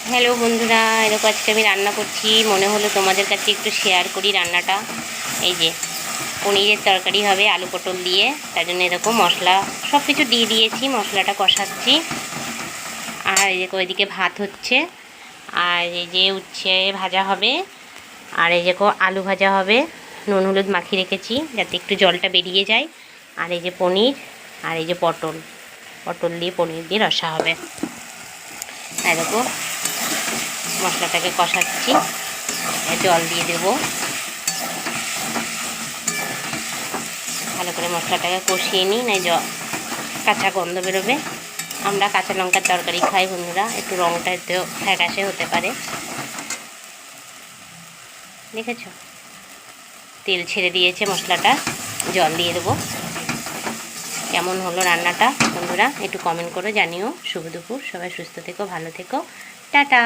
Hello বন্ধুরা, এরকম আজকে আমি রান্না করছি। মনে হলো তোমাদের কাছে একটু শেয়ার করি রান্নাটা। এই যে পনিরের তরকারি হবে আলু পটল দিয়ে, তার জন্য এরকম মশলা সব কিছু দিয়ে দিয়েছি, মশলাটা কষাচ্ছি। আর এই যে ওইদিকে ভাত হচ্ছে, আর এই যে উচ্ছে ভাজা হবে, আর এই যে আলু ভাজা হবে। নুন হলুদ মাখিয়ে রেখেছি যাতে একটু জলটা বেরিয়ে যায়। আর এই যে পনির, আর এই যে পটল দিয়ে পনির দিয়ে রসা হবে। এরকম মশলাটাকে কষাচ্ছি, জল দিয়ে দেব। ভালো করে মশলাটাকে কষিয়ে নিই, নাই কাঁচা গন্ধ বেরোবে। আমরা কাঁচা লঙ্কার তরকারি খাই বন্ধুরা, একটু রঙটা একটু ফ্যাকাশে হতে পারে। দেখেছ, তেল ছেড়ে দিয়েছে মশলাটা, জল দিয়ে দেবো। কেমন হলো রান্নাটা বন্ধুরা একটু কমেন্ট করে জানিও। শুভ দুপুর, সবাই সুস্থ থেকো, ভালো থেকো, টাটা।